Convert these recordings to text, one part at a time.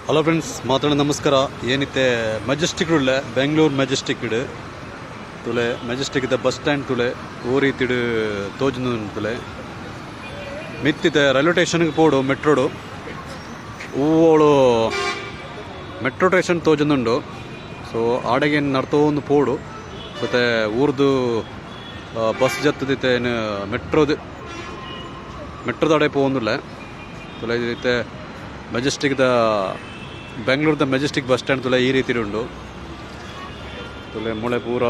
Hello friends, ಮಾತಾಡೋ ನಮಸ್ಕಾರ. ಏನಿತ್ತೆ Majestic ಉಳ್ಳೆ Bengaluru Majestic ಇಡು ತುಲೆ ಮೆಜೆಸ್ಟಿಕ್ ಇದ್ದ ಬಸ್ ಸ್ಟ್ಯಾಂಡ್ ತುಲೆ ಓ ರೀತಿಡು ತೋಜು ತುಲೆ ಮಿತ್ತಿದೆ ರೈಲ್ವೆ ಸ್ಟೇಷನ್ಗೆ ಪೋಡು ಮೆಟ್ರೋಡು ಹೂವಳು ಮೆಟ್ರೋ ಸ್ಟೇಷನ್ ತೋಜುಂಡು. ಸೊ ಆಡೆಗೇನು ನಡ್ತೊಂದು ಪೋಡು ಮತ್ತು ಊರ್ದು ಬಸ್ ಜತ್ತದಿತ್ತೆ ಮೆಟ್ರೋದಾಡೆ ಪೋಂದಿಲ್ಲ ತುಲೆ ಇದೈತೆ ಮೆಜೆಸ್ಟಿಕ್ದ ಬೆಂಗಳೂರದ ಮೆಜೆಸ್ಟಿಕ್ ಬಸ್ ಸ್ಟ್ಯಾಂಡ್ ತುಲೆ ಈ ರೀತಿ ಉಂಡು. ತುಲೆ ಮೊಳೆ ಪೂರ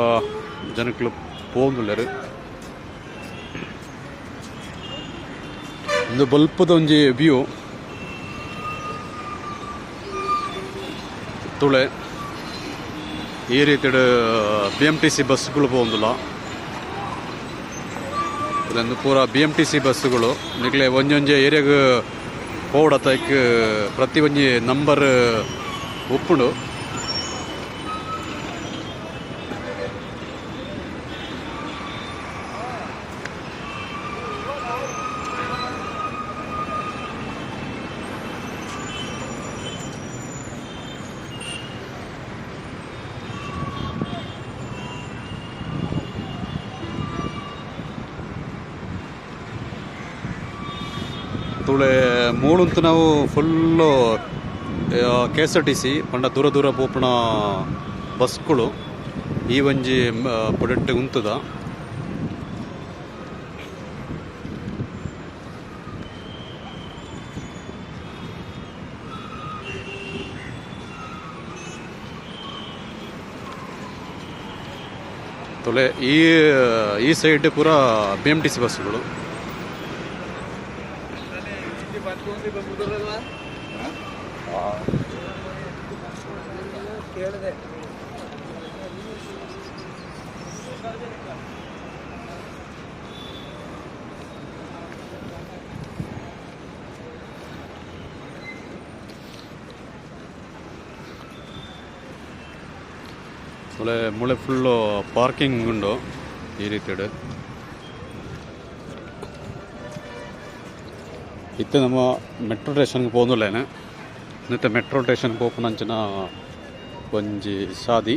ಜನಕ್ಕಳು ಪೋಂದುಲ್ಲೆರು. ಒಂದು ಬಲ್ಪದ ಒಂಜಿ ವ್ಯೂ ತುಳೆ ಈ ರೀತಿ BMTC ಬಸ್ಸುಗಳು ಪೋಂದಿಲ್ಲ. ಇಲ್ಲೊಂದು ಪೂರ BMTC ಬಸ್ಸುಗಳು ನಿಗಲೆ ಒಂಜೊಂಜೆ ಏರಿಯಾಗ ಪೋಡತಕ್ಕೆ ಪ್ರತಿ ಒಂಜಿ ನಂಬರ್ ಉಪ್ಪುಂಡು. ತುಳೆ ಮೂಳಂತೂ ನಾವು ಫುಲ್ಲು KSRTC ಪಂಡ ದೂರ ದೂರ ಪೋಪುಣ ಬಸ್ಗಳು ಈ ಒಂಜಿ ಪೊಡೆಟ್ ಉಂತದ. ತುಳೆ ಈ ಸೈಡ್ ಪೂರ BMTC ಬಸ್ಸುಗಳು. ಮುಳೆ ಫುಲ್ಲು ಪಾರ್ಕಿಂಗ್ ಉಂಡು ಈ ರೀತಿ. ಇತ್ತೆ ನಮ್ಮ ಮೆಟ್ರೋ ಸ್ಟೇಷನ್ಗೆ ಪೋಂದುಲ್ಲೇನೆ. ಮತ್ತೆ ಮೆಟ್ರೋ ಸ್ಟೇಷನ್ಗೆ ಪೋಪುನಂಚಿನ ಒಂಜಿ ಸಾದಿ.